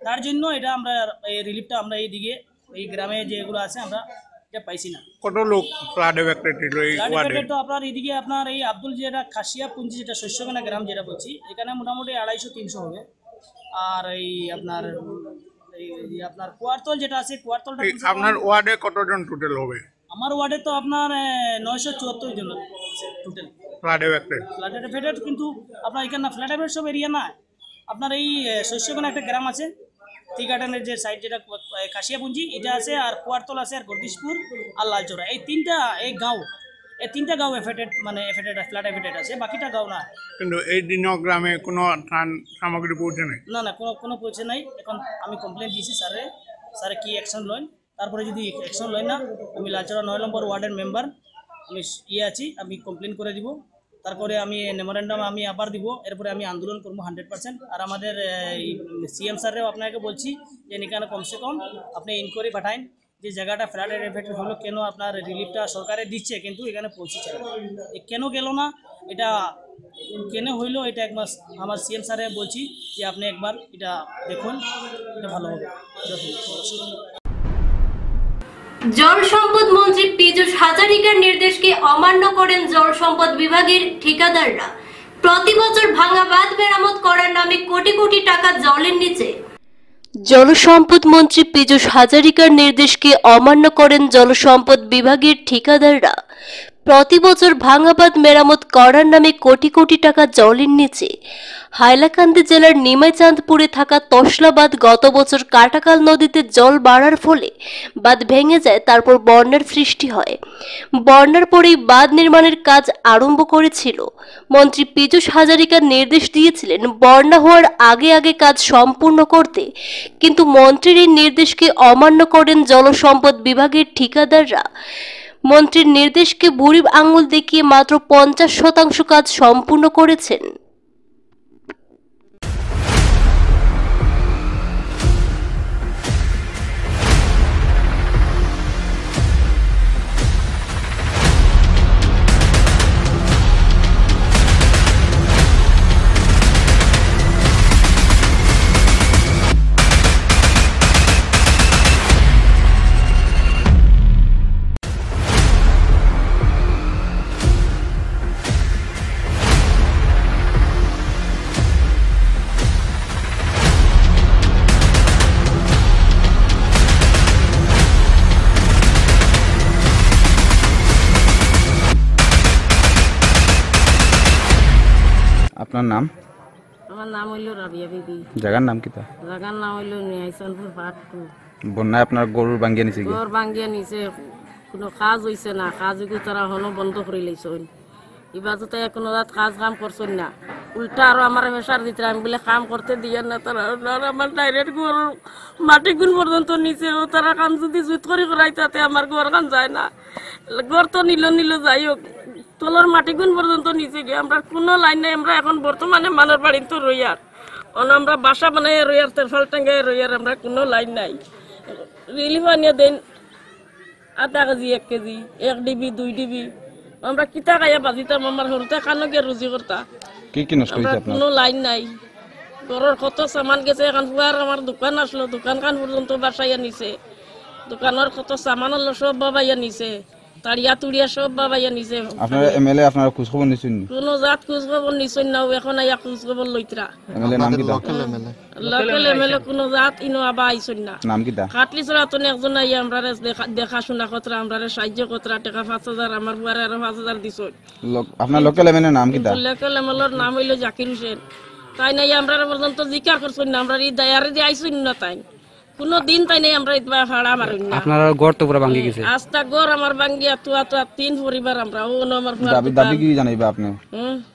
তার জন্য এটা আমরা এই রিলিফটা আমরা এইদিকে এই গ্রামে যেগুলো আছে আমরা এটা পাইছি না। কত লোক ফ্লাড এফেক্টেড হলো এই ওয়ার্ডে? তো আপনার এইদিকে আপনার এই আব্দুল যেটা খাসিয়াপুঞ্জি যেটা শস্যকানা গ্রাম যেটা বলছি এখানে মোটামুটি 250-300 হবে। আর এই আপনার কুয়ারতল যেটা আছে কুয়ারতলটা আপনার ওয়ার্ডে কতজন টোটাল হবে? আমার ওয়ার্ডে তো আপনার 974 জন টোটাল ফ্লাড এফেক্টেড। কিন্তু আপনার এখানে ফ্লাড এফেক্টেড সব এরিয়া না, আপনার এই শস্যকানা একটা গ্রাম আছে, টি গার্ডেনের যে সাইড যেটা কাশিয়াপুঞ্জি এটা আছে, আর কুয়ারতল আছে, আর গর্দিশপুর আর লালচড়া এই তিনটা গাঁও এফেক্টেড, মানে ফ্লাড এফেক্টেড আছে, বাকিটা গাঁও না। কিন্তু এই দিনও গ্রামে কোনো ত্রাণ সামগ্রী পৌঁছে নাই? না কোনো পৌঁছে নাই। এখন আমি কমপ্লেন দিয়েছি স্যারে কি অ্যাকশন লয়, তারপরে যদি অ্যাকশন লয় না আমি লালচড়া 9 নম্বর ওয়ার্ডের মেম্বার আমি আছি, আমি কমপ্লেন করে দিব, তারপরে আমি মেমোরেন্ডাম আমি আবার দিব, এরপরে আমি আন্দোলন করবো 100%। আর আমাদের সিএম স্যারেও আপনাকে বলছি যে এখানে কমসে কম আপনি ইনকোয়ারি পাঠান যে জায়গাটা ফ্লাডের এফেক্টেড হলো, কেন আপনার রিলিফটা সরকারে দিচ্ছে কিন্তু এখানে পৌঁছেছে না, কেন গেল না, এটা কেন হইলো, এটা একবার আমার সিএম স্যারে বলছি যে আপনি একবার এটা দেখুন, এটা ভালো হবে। জল সম্পদ মন্ত্রী পীযূষ হাজারিকার নির্দেশকে অমান্য করেন জল সম্পদ বিভাগের ঠিকাদাররা। প্রতি বছর ভাঙা বাঁধ মেরামত করার নামে কোটি কোটি টাকা জলের নিচে। জলসম্পদ মন্ত্রী পীযূষ হাজারিকার নির্দেশকে অমান্য করেন জলসম্পদ বিভাগের ঠিকাদাররা। প্রতি বছর ভাঙা বাঁধ মেরামত করার নামে কোটি কোটি টাকা জলের নিচে। হাইলাকান্দি জেলার নিমাইচাঁদপুরে থাকা তসলা বাঁধ গত বছর কাটাকাল নদীতে জল বাড়ার ফলে বাঁধ ভেঙে যায়, তারপর বন্যার সৃষ্টি হয়। বন্যার পরেই বাঁধ নির্মাণের কাজ আরম্ভ করেছিল। মন্ত্রী পীযূষ হাজারিকার নির্দেশ দিয়েছিলেন বন্যা হওয়ার আগে আগে কাজ সম্পূর্ণ করতে, কিন্তু মন্ত্রীর এই নির্দেশকে অমান্য করেন জলসম্পদ বিভাগের ঠিকাদাররা। মন্ত্রীর নির্দেশকে বুড়ি আঙুল দেখিয়ে মাত্র 50% কাজ সম্পূর্ণ করেছেন। আপনার নাম? আমার নাম হইল রাবিয়া বিবি। জায়গার নাম কিতা? জায়গার নাম হইল নিয়াইসানপুর পার্ট 2। বন্যায় আপনার গরুর ভাঙ্গিয়া নিছে? গরুর ভাঙ্গিয়া নিছে, কোনো কাজ হইছে না, কাজ তারা হনো বন্ধ করে লাইছেন। এবার তো কোনো রাত কাজ কাম করছেন না, উল্টা আরো আমার মেশার দিতে আমি বলে কাম করতে দিয়ে না, তারা আমার ডাইরেক্ট গরুর মাটি গুণ পর্যন্ত নিচে, তারা কাম যদি জুত করে করাই তাতে আমার ঘর কাম যায় না। ঘর তো নিল যাই হোক, তলার মাটি গুণ পর্যন্ত নিচে গিয়ে আমরা কোনো লাইন নাই। আমরা এখন বর্তমানে মানের বাড়ি তো রইয়ার, আমরা বাসা বানাই রইয়ার, তেরফাল টাঙ্গাই রইয়ার, আমরা কোনো লাইন নাই। রিলিফ আনিয়ে দেন 1/2 কেজি 1 কেজি 1 ডিবি 2 ডিবি আমরা কিতা খাইয়া বাজিতাম আমার হরতে খানো গিয়ে রুজি করতা কি নষ্ট হয়েছে আপনার কোনো লাইন নাই ঘরের কত সামান গেছে এখন ফুয়ার আমার দোকান আসলো দোকান খান পর্যন্ত বাসাইয়া নিছে দোকানের কত সামান হলো সব বাবাইয়া নিছে তাড়িয়া তুড়িয়া সব বাবাইয়া নিছে আপনার এমএলএ আপনার খোঁজ খবর নিছেন কোনো জাত খোঁজ খবর নিছেন না এখন আইয়া খোঁজ খবর লইতরা এমএলএ নাম কি লোকাল এমএলএ কোনো জাত ইনো আবা আইছেন না নাম কি কাটলি ছড়া তো একজন আইয়া আমরা দেখাশোনা কতরা আমরা সাহায্য কতরা টাকা 5000 আমার বুয়ারে আরো 5000 দিছই আপনার লোকাল এমএলএ নাম কি লোকাল এমএলএর নাম হইলো জাকির হোসেন তাই নাই আমরা পর্যন্ত জিকার করছই না আমরা এই দায়ারে দিয়ে আইছই না তাই কোনো দিন তাই নাই আমরা ইতবা হাড়া মারুন না আপনার ঘর তো পুরো ভাঙি গেছে আস্তা ঘর আমার ভাঙিয়া তুয়া 3 পরিবার আমরা ও আমার দাবি কি জানাইবা আপনি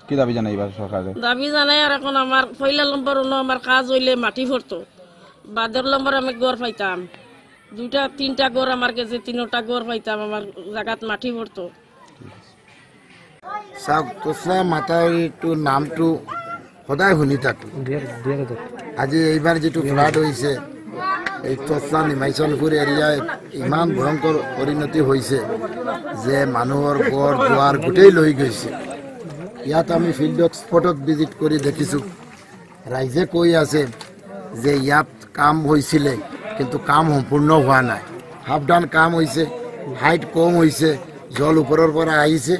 কি দাবি জানাইবা সরকারে দাবি জানাই আর এখন আমার পয়লা নম্বর আমার কাজ হইলে মাটি ভরতো বাদের নম্বর আমি ঘর পাইতাম 2টা 3টা ঘর আমার কাছে 3টা ঘর পাইতাম আমার জায়গাত মাটি ভরতো সব তোসলা মাতাইটো নামটো সদায় শুনি থাকো আজি এইবাৰ যেটো ফ্লাড হৈছে এই তোসলা নিমাইচনপুৰ এৰিয়াত ইমান ভয়ংকৰ পৰিণতি হৈছে যে মানুহৰ ঘৰ দুৱাৰ গোটেই লৈ গৈছে ইয়াত আমি ফিল্ডত স্পটত ভিজিট কৰি দেখিছোঁ ৰাইজে কৈ আছে যে ইয়াত কাম হৈছিলে কিন্তু কাম সম্পূৰ্ণ হোৱা নাই হাফ ডান কাম হৈছে হাইট কম হৈছে জল ওপৰৰ পৰা আহিছে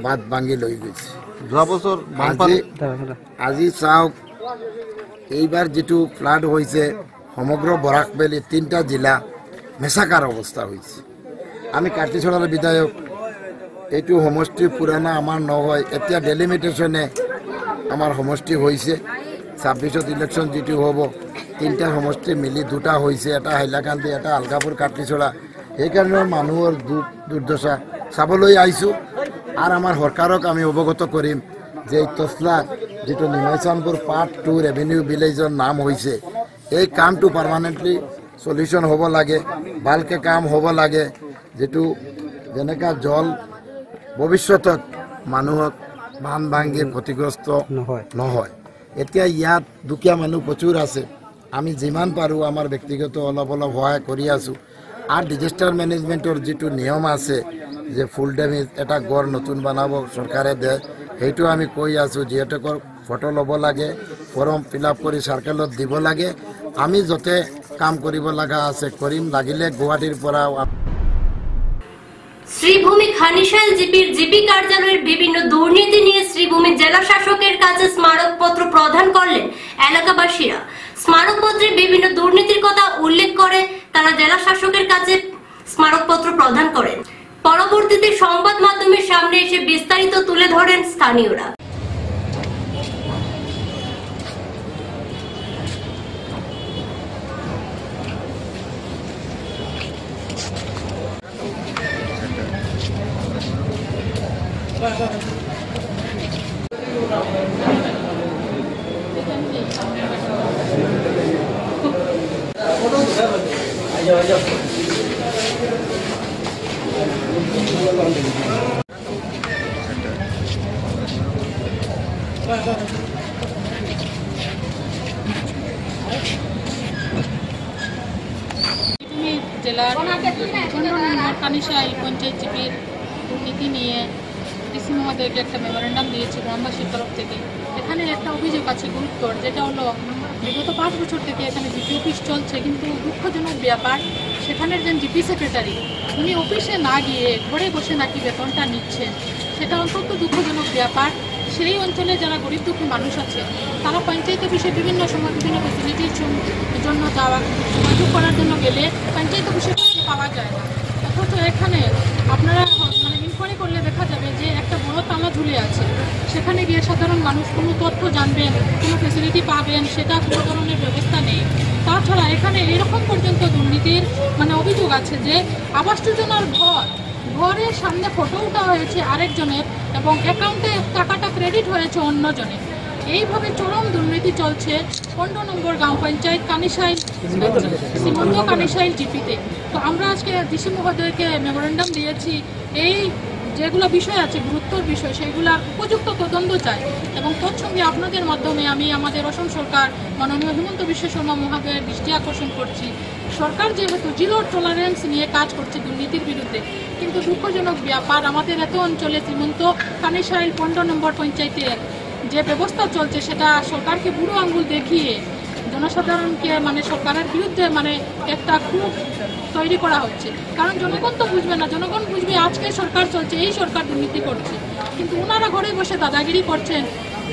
বাদ ভাঙি লৈ গৈছে যোৱা বছৰ আজি চাওক এইবাৰ যেটো ফ্লাড হৈছে সমগ্ৰ বৰাকবেলি 3টা জিলা মেছাকাৰ অৱস্থা হৈছে আমি কাটিছড়াৰ বিধায়ক এইটো সমষ্টি পুৰণা আমাৰ নহয় এতিয়া ডেলিমিটেশ্যনে আমাৰ সমষ্টি হৈছে 26ত ইলেকশ্যন যেটো হ'ব 3টা সমষ্টি মিলি 2টা হৈছে এটা হাইলাকান্দি এটা আলগাপুৰ কাটিছড়া সেইকাৰণে মানুহৰ দুৰ্দশা চাবলৈ আহিছোঁ আর আমার সরকারক আমি অবগত করিম যে এই তোসলা যেটো নিমাইচানপুর পার্ট 2 রেভিনিউ ভিলেজর নাম হয়েছে এই কামটো পার্মানেন্টলি সলিউশন হব লাগে ভালকে কাম হব লাগে যেটো যেনেকা জল ভবিষ্যতত মানুহক বান ভাঙি ক্ষতিগ্রস্ত নহয় এতিয়া ইয়াত দুখীয়া মানুহ প্রচুর আছে আমি যিমান পাৰোঁ আমাৰ ব্যক্তিগত অলপ অলপ সহায় কৰি আছোঁ আর ডিজাস্টার ম্যানেজমেন্টর যেটো নিয়ম আছে যে ফুল ড্যামেজ এটা গড় নতুন বানাব সরকারে দেয় সেইটো আমি কৈ আছোঁ যিহেতুকৰ ফটো ল'ব লাগে ফৰ্ম ফিল আপ কৰি চাৰ্কেলত দিব লাগে আমি যতে কাম কৰিব লগা আছে কৰিম লাগিলে গুৱাহাটীৰ পৰা শ্রীভূমি খানিশাইল জিপির জিপি কার্যালয়ের বিভিন্ন দুর্নীতি নিয়ে শ্রীভূমি জেলা শাসকের কাছে স্মারকপত্র প্রদান করলেন এলাকাবাসীরা স্মারকপত্রে বিভিন্ন দুর্নীতির কথা উল্লেখ করে তারা জেলা শাসকের কাছে স্মারকপত্র প্রদান করেন পরবর্তীতে সংবাদ মাধ্যমের সামনে এসে বিস্তারিত তুলে ধরেন স্থানীয়রা জেলার কানিশাইল পঞ্চায়েত জিপির দুর্নীতি নিয়ে ডিসি মহোদয়কে একটা মেমোরেন্ডাম দিয়েছি গ্রামবাসীর তরফ থেকে। এখানে একটা অভিযোগ আছে গুরুত্বর, যেটা হলো বিগত 5 বছর থেকে এখানে জিপি অফিস চলছে, কিন্তু দুঃখজনক ব্যাপার সেখানের যে জিপি সেক্রেটারি উনি অফিসে না গিয়ে ঘরে বসে নাকি বেতনটা নিচ্ছেন, সেটা অন্তত দুঃখজনক ব্যাপার। সেই অঞ্চলে যারা গরিব দুঃখী মানুষ আছে তারা পঞ্চায়েত অফিসে বিভিন্ন সময় বিভিন্ন ফেসিলিটির জন্য যাওয়া যোগাযোগ করার জন্য গেলে পঞ্চায়েত অফিসের কাছে পাওয়া যায় না। অথচ এখানে আপনারা মানে ইনকোয়ারি করলে দেখা যাবে যে একটা বড় তালা ঝুলে আছে, সেখানে গিয়ে সাধারণ মানুষ কোনো তথ্য জানবেন, কোনো ফেসিলিটি পাবেন, সেটা কোনো ধরনের ব্যবস্থা নেই। তাছাড়া এখানে এরকম পর্যন্ত দুর্নীতির মানে অভিযোগ আছে যে আবাস যোজনার ঘরের সামনে ফটো উঠা হয়েছে আরেকজনের এবং অ্যাকাউন্টে টাকাটা ক্রেডিট হয়েছে অন্যজনের। এইভাবে চরম দুর্নীতি চলছে 15 নম্বর গ্রাম পঞ্চায়েত কানিশাইল সীমন্ত কানিশাইল জিপিতে। তো আমরা আজকে ডিসি মহোদয়কে মেমোরেন্ডাম দিয়েছি, এই যেগুলো বিষয় আছে গুরুত্বর বিষয় সেগুলো উপযুক্ত তদন্ত চাই এবং তৎসঙ্গে আপনাদের মাধ্যমে আমি আমাদের অসম সরকার মাননীয় হিমন্ত বিশ্ব শর্মা মহোদয়ের দৃষ্টি আকর্ষণ করছি, সরকার যেহেতু জিরো টলারেন্স নিয়ে কাজ করছে দুর্নীতির বিরুদ্ধে, কিন্তু দুঃখজনক ব্যাপার আমাদের এত অঞ্চলে শ্রীমন্ত কানিশাইল 15 নম্বর পঞ্চায়েতের যে ব্যবস্থা চলছে সেটা সরকারকে বুড়ো আঙ্গুল দেখিয়ে জনসাধারণকে মানে সরকারের বিরুদ্ধে মানে একটা খুব তৈরি করা হচ্ছে। কারণ জনগণ তো বুঝবে না, জনগণ বুঝবে আজকে সরকার চলছে, এই সরকার দুর্নীতি করছে, কিন্তু ওনারা ঘরে বসে দাদাগিরি করছেন,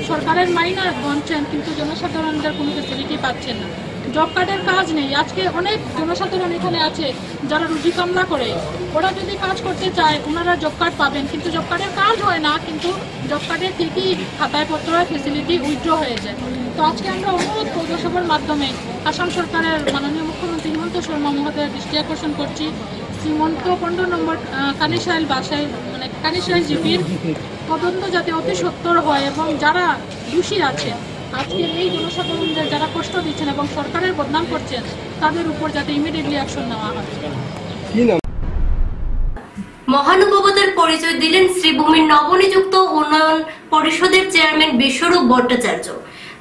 সরকারের মাইনা গুনছেন, কিন্তু জনসাধারণদের কোনো ফেসিলিটি পাচ্ছেন না। জব কার্ডের কাজ নেই। আজকে অনেক জনসাধারণ এখানে আছে যারা রুজি কামলা করে, ওরা যদি কাজ করতে চায় ওনারা জব কার্ড পাবেন, কিন্তু জব কার্ডের কাজ হয় না, কিন্তু জব কার্ডের ঠিকই খাতায় পত্র ফেসিলিটি উইথড্র হয়ে যায়। তো আজকে আমরা অনুরোধ পৌরসভার মাধ্যমে আসাম সরকারের মাননীয় মুখ্যমন্ত্রী হিমন্ত শর্মা মহোদয়ের দৃষ্টি আকর্ষণ করছি, শ্রীমন্ত 15 নম্বর কানিশাইল বাসায় মানে কানিশাইল জিপির তদন্ত যাতে অতি সত্বর হয় এবং যারা দোষী আছে আজকের এই জনসাধারণদের যারা কষ্ট দিচ্ছেন এবং সরকারের বদনাম করছেন তাদের উপর যাতে ইমিডিয়েটলি অ্যাকশন নেওয়া হয়। মহানুভবতার পরিচয় দিলেন শ্রীভূমির নবনিযুক্ত উন্নয়ন পরিষদের চেয়ারম্যান বিশ্বরূপ ভট্টাচার্য।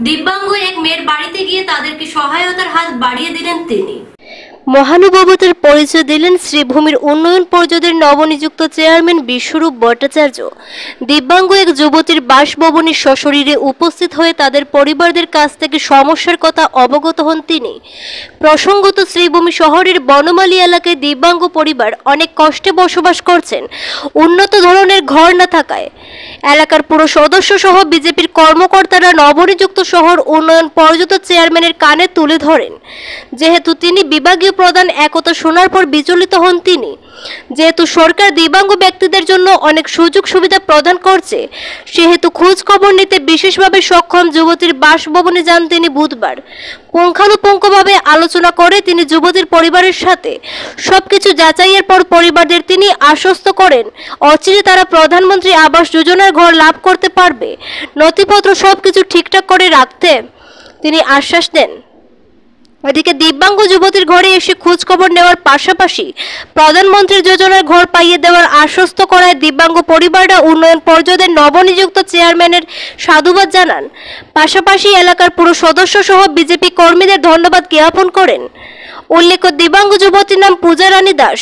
দিব্যাঙ্গ এক মেয়ের বাড়িতে গিয়ে তাদেরকে সহায়তার হাত বাড়িয়ে দিলেন তিনি। মহানুভবতার পরিচয় দিলেন শ্রীভূমির উন্নয়ন পরিষদের নবনিযুক্ত চেয়ারম্যান বিশ্বরূপ ভট্টাচার্য। দিব্যাঙ্গ এক যুবতীর বাসভবনে সশরীরে উপস্থিত হয়ে তাদের পরিবারদের কাছ থেকে সমস্যার কথা অবগত হন তিনি। প্রসঙ্গত শ্রীভূমি শহরের বনমালী এলাকায় দিব্যাঙ্গ পরিবার অনেক কষ্টে বসবাস করছেন, উন্নত ধরনের ঘর না থাকায়। এলাকার পুরো সদস্য সহ বিজেপির কর্মকর্তারা নবনিযুক্ত শহর উন্নয়ন পরিষদের চেয়ারম্যানের কানে তুলে ধরেন। যেহেতু তিনি বিভাগীয় প্রধান একথা শোনার পর বিচলিত হন তিনি। যেহেতু সরকার দিব্যাঙ্গ ব্যক্তিদের জন্য অনেক সুযোগ সুবিধা প্রদান করছে, সেহেতু খোঁজ খবর নিতে বিশেষভাবে সক্ষম যুবতীর বাসভবনে যান তিনি বুধবার। পুঙ্খানুপুঙ্খভাবে আলোচনা করে তিনি যুবতীর পরিবারের সাথে সবকিছু যাচাইয়ের পর পরিবারদের তিনি আশ্বস্ত করেন অচিরে তারা প্রধানমন্ত্রী আবাস যোজনার ঘর লাভ করতে পারবে, নথিপত্র সবকিছু ঠিকঠাক করে রাখতে তিনি আশ্বাস দেন। এদিকে দিব্যাঙ্গ যুবতীর ঘরে এসে খোঁজ খবর নেওয়ার পাশাপাশি প্রধানমন্ত্রীর যোজনার ঘর পাইয়ে দেওয়ার আশ্বস্ত করায় দিব্যাঙ্গ পরিবাররা উন্নয়ন পরিষদের নবনিযুক্ত চেয়ারম্যানের সাধুবাদ জানান। পাশাপাশি এলাকার পুরো সদস্য সহ বিজেপি কর্মীদের ধন্যবাদ জ্ঞাপন করেন। উল্লেখ্য, দিব্যাঙ্গ যুবতীর নাম পূজা রানী দাস।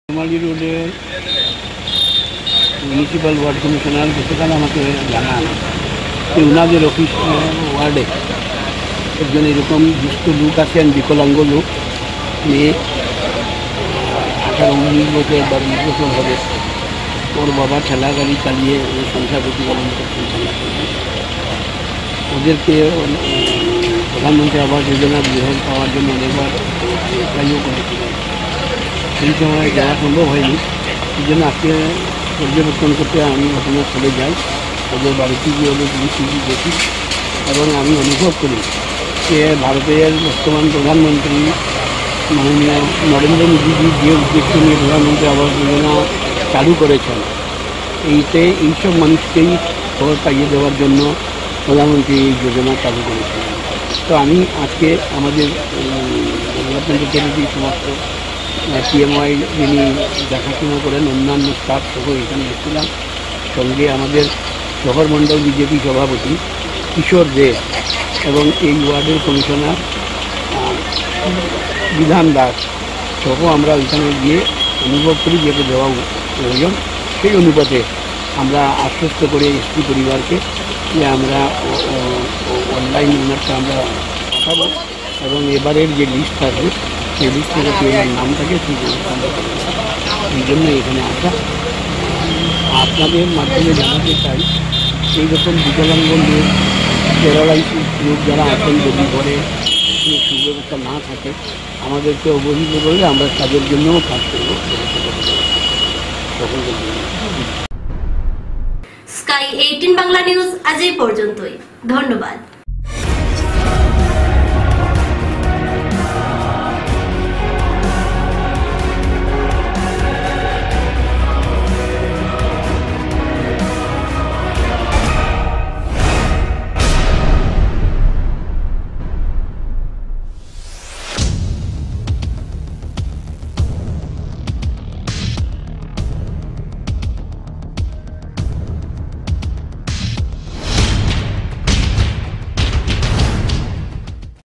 বনমালী রোডের মিউনিসিপ্যাল ওয়ার্ড কমিশনার গতকাল আমাকে জানান যে ওনাদের অফিস ওয়ার্ডে একজন এরকম দুস্থ লোক আছেন, বিকলাঙ্গ লোক, মেয়ে 18-19 বছর বা 20 বছর হবে। ওর বাবা ঠেলা গাড়ি চালিয়ে সংসার প্রতিপালন করতেন। ওদেরকে প্রধানমন্ত্রী আবাস যোজনা গৃহ পাওয়ার জন্য অনেকবার ট্রাইও করেছিলেন, সেই সময় যাওয়া সম্ভব হয়নি। এই জন্য আজকে পর্যবেক্ষণ করতে আমি ঘটনাস্থলে যাই, ওদের বাড়িতে গিয়ে ওদের জিনিস দেখি এবং আমি অনুভব করি যে ভারতের বর্তমান প্রধানমন্ত্রী মাননীয় নরেন্দ্র মোদীজি যে উদ্দেশ্য নিয়ে প্রধানমন্ত্রী আবাস যোজনা চালু করেছেন, এইসব মানুষকেই ঘর পাইয়ে দেওয়ার জন্য প্রধানমন্ত্রী এই যোজনা চালু করেছেন। তো আমি আজকে আমাদের ডেভেলপমেন্ট অথরিটি সমস্ত পিএমওয়াই যিনি দেখাশোনা করেন অন্যান্য স্টাফ সহ এখানে এসেছিলাম, সঙ্গে আমাদের শহর মণ্ডল বিজেপি সভাপতি কিশোর দে এবং এই ওয়ার্ডের কমিশনার বিধান দাস সহ আমরা ওইখানে গিয়ে অনুভব করি যেটা দেওয়া প্রয়োজন। সেই অনুপাতে আমরা আশ্বস্ত করে এসপি পরিবারকে যে আমরা অনলাইন ওনারটা আমরা পাঠাবো এবং এবারের যে লিস্ট থাকবে সেই লিস্ট থেকে ওনার নাম থাকে সেই এই জন্য এখানে আসা। আপনাদের মাধ্যমে জানাতে চাই এইরকম বিকলাঙ্গ লোক, প্যারালাইসিস লোক যারা আছেন, যদি ঘরে কোনো সুব্যবস্থা না থাকে আমাদেরকে অবহিত করলে আমরা তাদের জন্যও কাজ করবো। স্কাই 18 বাংলা নিউজ আজ এই পর্যন্তই। ধন্যবাদ।